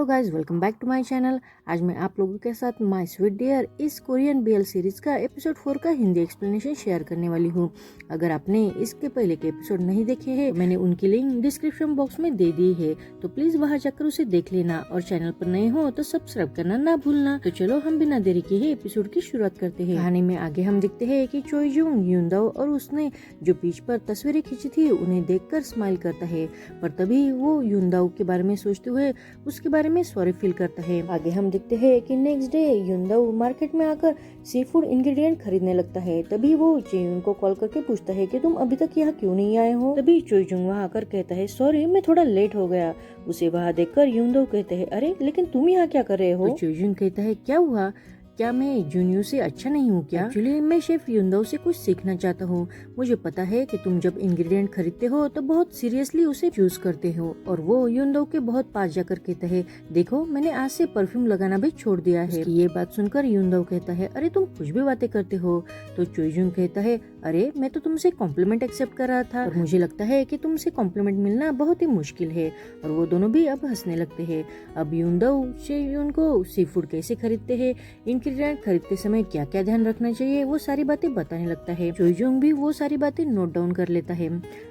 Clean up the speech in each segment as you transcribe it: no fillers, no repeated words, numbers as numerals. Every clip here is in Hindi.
Hello guys, welcome back to my channel. आज मैं आप लोगों के साथ माय स्वीट डियर इस कोरियन बीएल सीरीज का एपिसोड 4 का हिंदी एक्सप्लेनेशन शेयर करने वाली हूँ। अगर आपने इसके पहले के एपिसोड नहीं देखे हैं, मैंने उनकी लिंक डिस्क्रिप्शन बॉक्स में दे दी है, तो प्लीज वहाँ जाकर उसे देख लेना और चैनल पर नए हो तो सब्सक्राइब करना ना भूलना। तो चलो हम बिना देरी के ही एपिसोड की शुरुआत करते हैं। कहानी में आगे हम देखते हैं कि चोई जुंग युनदाओ और उसने जो बीच पर तस्वीरें खींची थी उन्हें देखकर स्माइल करता है, पर तभी वो युनदाओ के बारे में सोचते हुए उसके बारे में सॉरी फील करता है। आगे हम देखते हैं कि नेक्स्ट डे युनदाओ मार्केट में आकर सी फूड इंग्रेडिएंट खरीदने लगता है। तभी वो जेयुन को कॉल करके पूछता है कि तुम अभी तक यहाँ क्यों नहीं आए हो। तभी चोईजुंग वहाँ आकर कहता है सॉरी, मैं थोड़ा लेट हो गया। उसे वहाँ देखकर युनदाओ कहते हैं अरे लेकिन तुम यहाँ क्या कर रहे हो। तो चोईजुंग कहता है क्या हुआ, क्या मैं जुनियो से अच्छा नहीं हूँ क्या? एक्चुअली मैं शेफ युनदाओ से कुछ सीखना चाहता हूँ। मुझे पता है कि तुम जब इंग्रेडिएंट खरीदते हो तो बहुत सीरियसली उसे यूज करते हो। और वो युनदाओ के बहुत पास जाकर कहता है देखो मैंने आज से परफ्यूम लगाना भी छोड़ दिया है। ये बात सुनकर युनदाओ कहता है अरे तुम कुछ भी बातें करते हो। तो चोईजुंग कहता है अरे मैं तो तुमसे कॉम्प्लीमेंट एक्सेप्ट कर रहा था और मुझे लगता है कि तुमसे कॉम्प्लीमेंट मिलना बहुत ही मुश्किल है। और वो दोनों भी अब हंसने लगते हैं। अब युनदाओ शेयुन को सी फूड कैसे खरीदते हैं, इंग्रेडिएंट खरीदते समय क्या क्या ध्यान रखना चाहिए, वो सारी बातें बताने लगता है। चोईजुंग भी वो सारी बातें नोट डाउन कर लेता है।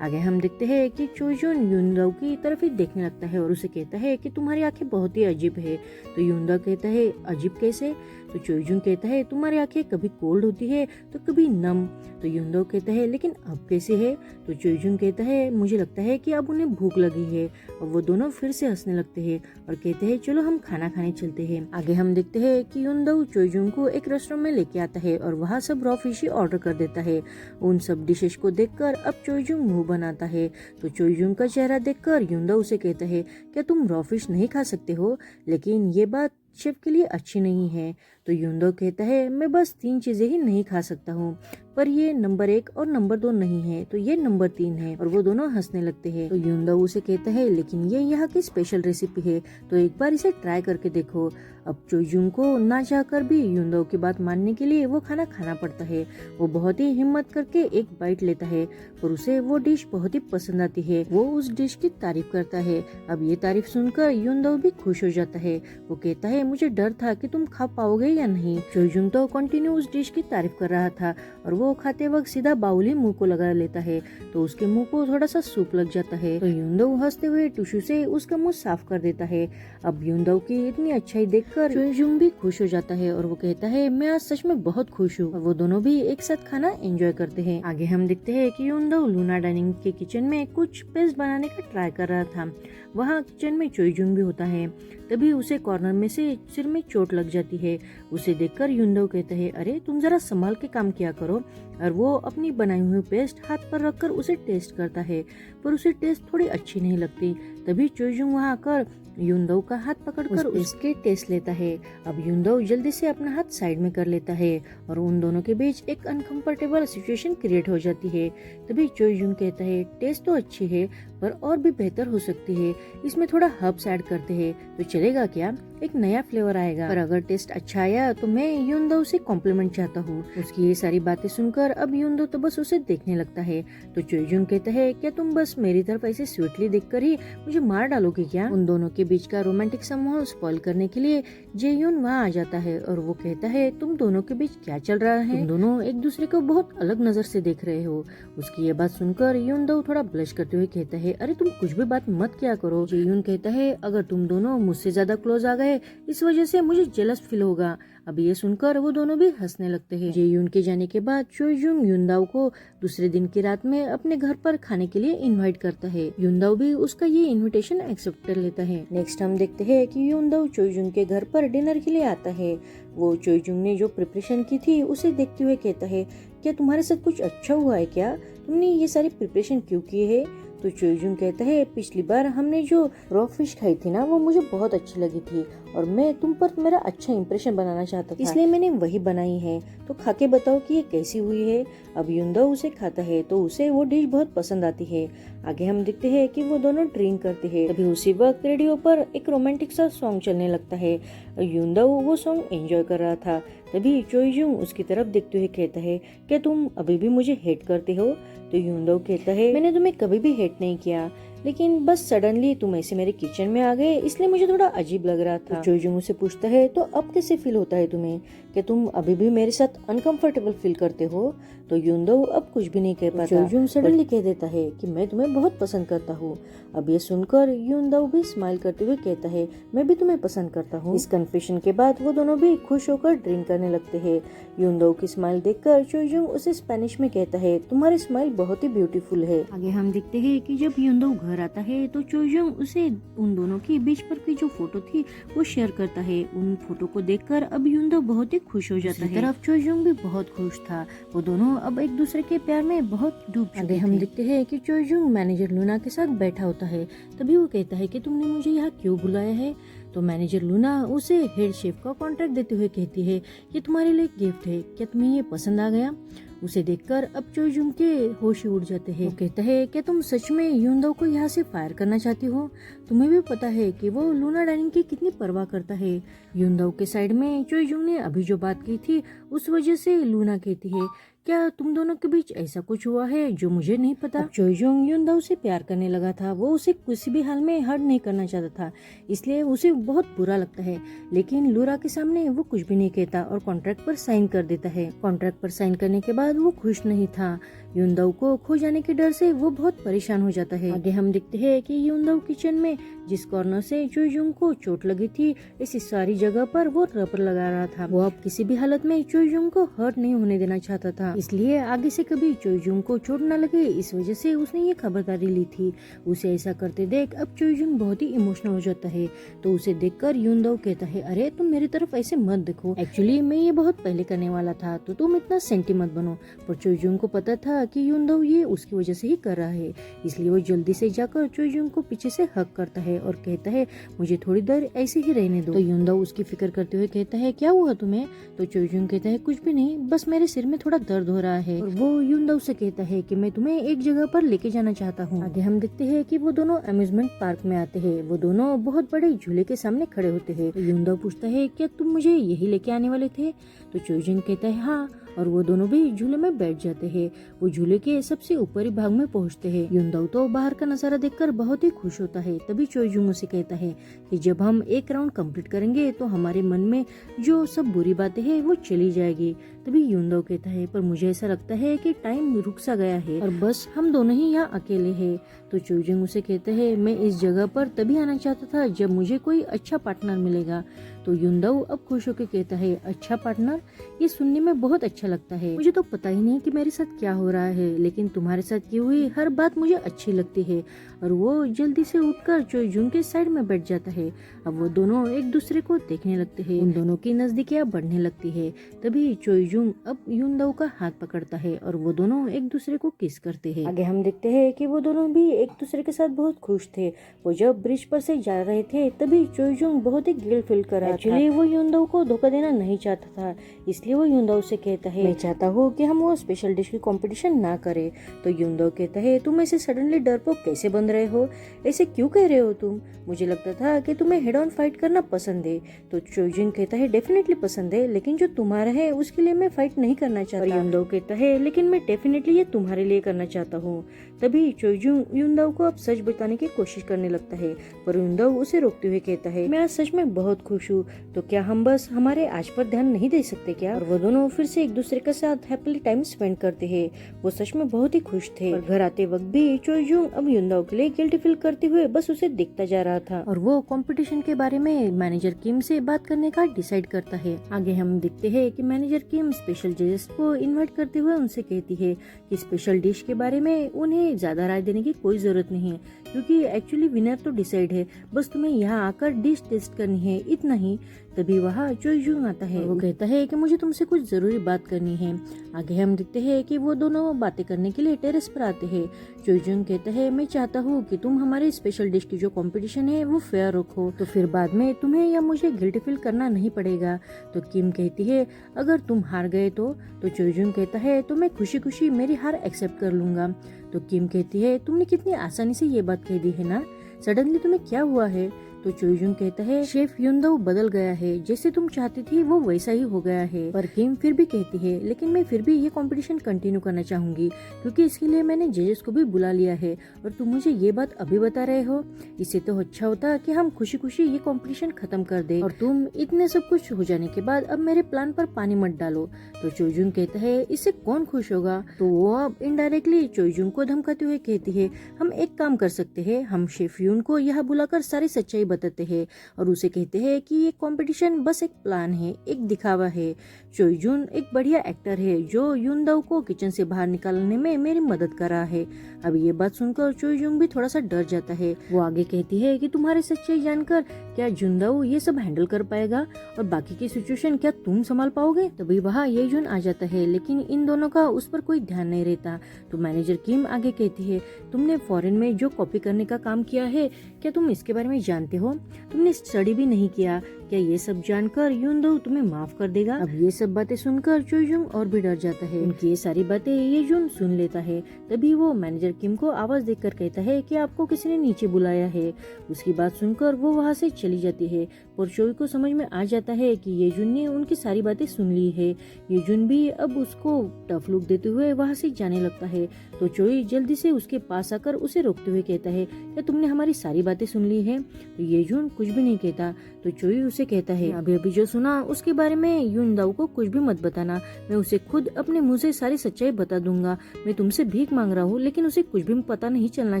आगे हम देखते हैं कि चोईजुंग युनदाओ की तरफ ही देखने लगता है और उसे कहता है कि तुम्हारी आंखें बहुत ही अजीब है। तो युनदाओ कहता है अजीब कैसे? तो चोईजुंग कहता है तुम्हारी आंखें कभी कोल्ड होती है तो कभी नम। तो युनदाओ कहता है लेकिन अब कैसे है? तो चोईजुंग कहता है मुझे लगता है कि अब उन्हें भूख लगी है। और वो दोनों फिर से हंसने लगते हैं और कहते हैं चलो हम खाना खाने चलते हैं। आगे हम देखते हैं कि युनदाओ चोईजुंग को एक रेस्टोरेंट में लेके आता है और वहाँ सब रॉ फिश ऑर्डर कर देता है। उन सब डिशेस को देखकर अब चोईजुंग मुंह बनाता है। तो चोईजुंग का चेहरा देखकर युनदाओ उसे कहता है क्या तुम रॉ फिश नहीं खा सकते हो? लेकिन ये बात शेफ के लिए अच्छी नहीं है। तो युनदाओ कहता है मैं बस 3 चीजें ही नहीं खा सकता हूँ, पर ये नंबर 1 और नंबर 2 नहीं है, तो ये नंबर 3 है। और वो दोनों हंसने लगते हैं। तो युनदाओ उसे कहता है लेकिन ये यहाँ की स्पेशल रेसिपी है, तो एक बार इसे ट्राई करके देखो। अब चोईजुंग को ना चाहकर भी युनदाओ की बात मानने के लिए वो खाना खाना पड़ता है। वो बहुत ही हिम्मत करके एक बाइट लेता है और उसे वो डिश बहुत ही पसंद आती है। वो उस डिश की तारीफ करता है। अब ये तारीफ सुनकर युनदाओ भी खुश हो जाता है। वो कहता है मुझे डर था कि तुम खा पाओगे या नहीं। चोईजुंग तो कंटिन्यू उस डिश की तारीफ कर रहा था और वो खाते वक्त सीधा बाउल ही मुंह को लगा लेता है, तो उसके मुंह को थोड़ा सा सूप लग जाता है। तो युनदाओ हंसते हुए टिश्यू से उसका मुंह साफ कर देता है। अब युनदाओ की इतनी अच्छाई देखकर चोईजुंग भी खुश हो जाता है और वो कहता है मैं आज सच में बहुत खुश हूँ। और वो दोनों भी एक साथ खाना एंजॉय करते हैं। आगे हम देखते हैं कि युनदाओ लूना डाइनिंग के किचन में कुछ पेस्ट बनाने का ट्राई कर रहा था। वहाँ किचन में चोईजुंग भी होता है। तभी उसे कॉर्नर में से सिर में चोट लग जाती है। उसे देखकर युनदाओ कहता है अरे तुम जरा संभाल के काम किया करो। और वो अपनी बनाई हुई पेस्ट हाथ पर रखकर उसे टेस्ट करता है, पर उसे टेस्ट थोड़ी अच्छी नहीं लगती। तभी चोईजुंग वहाँ आकर युनदाओ का हाथ पकड़कर उसके टेस्ट लेता है। अब युनदाओ जल्दी से अपना हाथ साइड में कर लेता है और उन दोनों के बीच एक अनकंफर्टेबल सिचुएशन क्रिएट हो जाती है। तभी चोईजुंग कहता है टेस्ट तो अच्छी है पर और भी बेहतर हो सकती है, इसमें थोड़ा हर्ब्स ऐड करते हैं तो चलेगा क्या? एक नया फ्लेवर आएगा। पर अगर टेस्ट अच्छा आया तो मैं युनदाओ से कॉम्प्लीमेंट चाहता हूँ। उसकी ये सारी बातें सुनकर अब युनदाओ तो बस उसे देखने लगता है। तो चोईजुंग कहता है क्या तुम बस मेरी तरफ ऐसे स्वीटली देखकर ही मुझे मार डालोगे क्या? उन दोनों के बीच का रोमांटिक सा माहौल स्पॉइल करने के लिए जेयुन वहाँ आ जाता है और वो कहता है तुम दोनों के बीच क्या चल रहा है? तुम दोनों एक दूसरे को बहुत अलग नजर से देख रहे हो। उसकी ये बात सुनकर युनदाओ थोड़ा ब्लश करते हुए कहता है अरे तुम कुछ भी बात मत किया करो। जेयुन कहता है अगर तुम दोनों मुझसे ज्यादा क्लोज आ गए इस वजह से मुझे जेलस फील होगा। अब ये सुनकर वो दोनों भी हंसने लगते हैं। जेयुन के जाने के बाद चोईजुंग युनदाओ को दूसरे दिन की रात में अपने घर पर खाने के लिए इनवाइट करता है। युनदाओ भी उसका ये इनविटेशन एक्सेप्ट कर लेता है। नेक्स्ट हम देखते हैं कि युनदाओ चोईजुंग के घर पर डिनर के लिए आता है। वो चोईजुंग ने जो प्रिपरेशन की थी उसे देखते हुए कहता है क्या तुम्हारे साथ कुछ अच्छा हुआ है क्या? तुमने ये सारी प्रिपरेशन क्यों की है? तो चोईजुंग कहता है पिछली बार हमने जो रॉ फिश खाई थी ना वो मुझे बहुत अच्छी लगी थी और मैं तुम पर मेरा अच्छा इंप्रेशन बनाना चाहता था, इसलिए मैंने वही बनाई है। तो खा के बताओ कि ये कैसी हुई है। अब युनदाओ उसे खाता है तो उसे वो डिश बहुत पसंद आती है। आगे हम देखते हैं कि वो दोनों ड्रिंक करते हैं। तभी उसी वक्त रेडियो पर एक रोमांटिक सा सॉन्ग चलने लगता है। युनदाओ वो सॉन्ग एंजॉय कर रहा था। तभी चोईजुंग उसकी तरफ देखते हुए कहता है क्या तुम अभी भी मुझे हेट करते हो? तो युनदाओ कहता है मैंने तुम्हें कभी भी हेट नहीं किया, लेकिन बस सडनली तुम ऐसे मेरे किचन में आ गए, इसलिए मुझे थोड़ा अजीब लग रहा था। चोइजुंग उसे पूछता है तो अब कैसे फील होता है तुम्हें, कि तुम अभी भी मेरे साथ अनकंफर्टेबल फील करते हो। तो यूनदो अब कुछ भी नहीं कह पाता। चोइजुंग सडनली कह देता है कि मैं तुम्हें बहुत पसंद करता हूँ। अब ये सुनकर यूनदो भी स्माइल करते हुए कहता है मैं भी तुम्हें पसंद करता हूँ। इस कन्फेशन के बाद वो दोनों भी खुश होकर ड्रिंक करने लगते हैं। यूनदो की स्माइल देखकर चोइजुंग उसे स्पेनिश में कहता है तुम्हारी स्माइल बहुत ही ब्यूटीफुल है। आगे हम देखते हैं कि जब यूनदो घर आता है तो चोइजुंग उसे उन दोनों की बीच पर की जो फोटो थी वो शेयर करता है। उन फोटो को देखकर अब यूनदो बहुत ही खुश हो जाता है। तरफ चोइजुंग भी बहुत खुश था। वो दोनों अब एक दूसरे के प्यार में बहुत डूब चुके थे। हम देखते हैं कि चोइजुंग मैनेजर लूना के साथ बैठा होता है। तभी वो कहता है कि तुमने मुझे यहाँ क्यों बुलाया है। तो मैनेजर लूना उसे हेड शेफ का कॉन्ट्रैक्ट देते हुए कहती है कि तुम्हारे लिए गिफ्ट है, क्या तुम्हें ये पसंद आ गया। उसे देखकर अब चोइजुंग के होश ही उड़ जाते हैं। वो कहता है कि तुम सच में यूनदो को यहाँ से फायर करना चाहती हो। तुम्हें भी पता है कि वो लूना डाइनिंग की कितनी परवाह करता है। यूनदो के साइड में चोइजुंग ने अभी जो बात की थी उस वजह से लूना कहती है क्या तुम दोनों के बीच ऐसा कुछ हुआ है जो मुझे नहीं पता। चोइजुंग यूनदो से प्यार करने लगा था। वो उसे किसी भी हाल में हर्ट नहीं करना चाहता था, इसलिए उसे बहुत बुरा लगता है। लेकिन लूरा के सामने वो कुछ भी नहीं कहता और कॉन्ट्रैक्ट पर साइन कर देता है। कॉन्ट्रैक्ट पर साइन करने के बाद वो खुश नहीं था। यूनदो को खो जाने के डर से वो बहुत परेशान हो जाता है। आगे हम देखते हैं कि यूनदो किचन में जिस कॉर्नर से चोइजुंग को चोट लगी थी इस सारी जगह पर वो रबर लगा रहा था। वो अब किसी भी हालत में चोइजुंग को हर्ट नहीं होने देना चाहता था, इसलिए आगे से कभी चोइजुंग को चोट न लगे इस वजह से उसने ये खबरदारी ली थी। उसे ऐसा करते देख अब चोइजुंग बहुत ही इमोशनल हो जाता है। तो उसे देखकर यूनदो कहता है अरे तुम मेरी तरफ ऐसे मत देखो, एक्चुअली मैं ये बहुत पहले करने वाला था, तो तुम इतना सेंटी मत बनो। पर चोइजुंग को पता था कि यूनदो ये उसकी वजह से ही कर रहा है, इसलिए वो जल्दी से जाकर चोइजुंग को पीछे से हक करता है और कहता है मुझे थोड़ी देर ऐसे ही रहने दो। तो यूनदो उसकी फिक्र करते हुए कहता है क्या हुआ तुम्हें। तो चोइजुंग कहता है कुछ भी नहीं, बस मेरे सिर में थोड़ा दर्द हो रहा है। और वो यूनदो से कहता है कि मैं तुम्हें एक जगह पर लेके जाना चाहता हूँ। आगे हम देखते हैं कि वो दोनों अम्यूजमेंट पार्क में आते हैं। वो दोनों बहुत बड़े झूले के सामने खड़े होते हैं। तो यूनदो पूछता है क्या तुम मुझे यही लेके आने वाले थे। तो चोइजुंग कहता है हाँ, और वो दोनों भी झूले में बैठ जाते हैं। वो झूले के सबसे ऊपरी भाग में पहुंचते हैं। यूनदो तो बाहर का नजारा देखकर बहुत ही खुश होता है। तभी चोइजुंग उसे कहता है कि जब हम एक राउंड कंप्लीट करेंगे तो हमारे मन में जो सब बुरी बातें हैं वो चली जाएगी। तभी यूनदो कहता है पर मुझे ऐसा लगता है कि टाइम रुक सा गया है और बस हम दोनों ही यहाँ अकेले हैं। तो चोइजुंग उसे कहते हैं मैं इस जगह पर तभी आना चाहता था जब मुझे कोई अच्छा पार्टनर मिलेगा। तो यूनदो अब खुश होकर कहता है अच्छा पार्टनर, ये सुनने में बहुत अच्छा लगता है। मुझे तो पता ही नहीं कि मेरे साथ क्या हो रहा है, लेकिन तुम्हारे साथ की हुई हर बात मुझे अच्छी लगती है। और वो जल्दी से उठकर चोइजुंग के साइड में बैठ जाता है। अब वो दोनों एक दूसरे को देखने लगते हैं। उन दोनों की नजदीकियां बढ़ने लगती है। तभी चोइजुंग अब यूनदो का हाथ पकड़ता है और वो दोनों एक दूसरे को किस करते हैं। आगे हम देखते हैं कि वो दोनों भी एक दूसरे के साथ बहुत खुश थे। वो जब ब्रिज पर से जा रहे थे तभी चोइजुंग बहुत ही गिल्ट फील कर रहा था। एक्चुअली वो यूनदो को धोखा देना नहीं चाहता था, इसलिए वो यूनदो से कहता है मैं चाहता हूँ कि हम वो स्पेशल डिश की कंपटीशन ना करें। तो यूनदो कहता है तुम ऐसे सडनली डरपोक कैसे बन रहे हो, ऐसे क्यों कह रहे हो तुम, मुझे लगता था कि तुम्हें हेड ऑन फाइट करना पसंद है। तो चोइजुंग कहता है डेफिनेटली पसंद है, लेकिन जो तुम्हारा है उसके लिए मैं फाइट नहीं करना चाहता। यूनदो कहता है लेकिन मैं डेफिनेटली ये तुम्हारे लिए करना चाहता हूँ। तभी चोइजुंग यूनदो को अब सच बताने की कोशिश करने लगता है, पर यूनदो उसे रोकते हुए कहता है मैं आज सच में बहुत खुश हूँ, तो क्या हम बस हमारे आज पर ध्यान नहीं दे सकते क्या। और वो दोनों फिर से एक दूसरे के साथ हैप्पीली टाइम स्पेंड करते हैं। वो सच में बहुत ही खुश थे। और घर आते वक्त भी चोइजुंग अब यूनदो के लिए गिल्टी फील करते हुए बस उसे देखता जा रहा था। और वो कंपटीशन के बारे में मैनेजर किम से बात करने का डिसाइड करता है। आगे हम देखते हैं कि मैनेजर किम स्पेशल जजेस को इनवाइट करते हुए उनसे कहती है कि स्पेशल डिश के बारे में उन्हें ज्यादा राय देने की कोई जरूरत नहीं है, क्योंकि एक्चुअली विनर तो डिसाइड है, बस तुम्हें यहाँ आकर डिश टेस्ट करनी है, इतना ही। तभी वहाँ चोइजुंग आता है। वो कहता है कि मुझे तुमसे कुछ जरूरी बात करनी है। आगे हम देखते हैं कि वो दोनों बातें करने के लिए टेरेस पर आते हैं। चोइजुंग कहता है मैं चाहता हूँ कि तुम हमारे स्पेशल डिश की जो कंपटीशन है वो फेयर रखो, तो फिर बाद में तुम्हें या मुझे गिल्टी फील करना नहीं पड़ेगा। तो किम कहती है अगर तुम हार गए तो चोइजुंग कहता है तो मैं खुशी खुशी मेरी हार एक्सेप्ट कर लूंगा। तो किम कहती है तुमने कितनी आसानी से ये बात कह दी है ना, सडनली तुम्हें क्या हुआ है। तो चोईजुंग कहता है शेफ युनदाओ बदल गया है, जैसे तुम चाहती थी वो वैसा ही हो गया है। पर किम फिर भी कहती है लेकिन मैं फिर भी ये कंपटीशन कंटिन्यू करना चाहूंगी क्योंकि इसके लिए मैंने जजेस को भी बुला लिया है और तुम मुझे ये बात अभी बता रहे हो। इससे तो अच्छा होता कि हम खुशी खुशी ये कंपटीशन खत्म कर दे और तुम इतने सब कुछ हो जाने के बाद अब मेरे प्लान पर पानी मत डालो। तो चोईजुंग कहता है इससे कौन खुश होगा। तो वो अब इनडायरेक्टली चोईजुंग को धमकाते हुए कहती है हम एक काम कर सकते हैं, हम शेफ यून को यहाँ बुलाकर सारी सच्चाई बताते हैं और उसे कहते हैं कि ये कंपटीशन बस एक प्लान है, एक दिखावा है। चोईजुन एक बढ़िया एक्टर है जो युनदाओ को किचन से बाहर निकालने में मेरी मदद कर रहा है। अब ये बात सुनकर चोईजुंग भी थोड़ा सा डर जाता है। वो आगे कहती है कि तुम्हारे सच्चाई जानकर क्या युनदाओ ये सब हैंडल कर पाएगा और बाकी की सिचुएशन क्या तुम संभाल पाओगे। तभी वहाँ येजुन आ जाता है लेकिन इन दोनों का उस पर कोई ध्यान नहीं रहता। तो मैनेजर किम आगे कहती है तुमने फॉरेन में जो कॉपी करने का काम किया है क्या तुम इसके बारे में जानते हो, तुमने स्टडी भी नहीं किया, क्या ये सब जानकर युनदाओ तुम्हें माफ कर देगा। अब ये सब बातें सुनकर चोईजुंग और भी डर जाता है। उनकी ये सारी बातें येजुन सुन लेता है। तभी वो मैनेजर किम को आवाज देकर कहता है कि आपको किसी ने नीचे बुलाया है। उसकी बात सुनकर वो वहाँ से चली जाती है पर चोई को समझ में आ जाता है कि येजुन ने उनकी सारी बातें सुन ली है। येजुन भी अब उसको टफ लुक देते हुए वहाँ से जाने लगता है। तो चोई जल्दी से उसके पास आकर उसे रोकते हुए कहता है क्या तुमने हमारी सारी बातें सुन ली है। तो येजुन कुछ भी नहीं कहता। तो चोई उसे कहता है अभी अभी जो सुना उसके बारे में युनदाओ को कुछ भी मत बताना, मैं उसे खुद अपने मुंह से सारी सच्चाई बता दूंगा। मैं तुमसे भीख मांग रहा हूँ लेकिन उसे कुछ भी पता नहीं चलना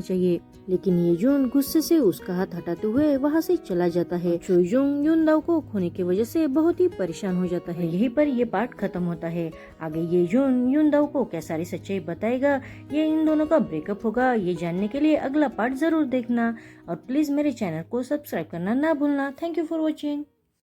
चाहिए। लेकिन येजुन गुस्से से उसका हाथ हटाते हुए वहाँ से चला जाता है। चोईजुंग युनदाओ को खोने की वजह से बहुत ही परेशान हो जाता है। यहीं पर ये पार्ट खत्म होता है। आगे येजुन युनदाओ को क्या सारी सच्चाई बताएगा, ये इन दोनों का ब्रेकअप होगा, ये जानने के लिए अगला पार्ट जरूर देखना और प्लीज मेरे चैनल को सब्सक्राइब करना ना भूलना। Thank you for watching.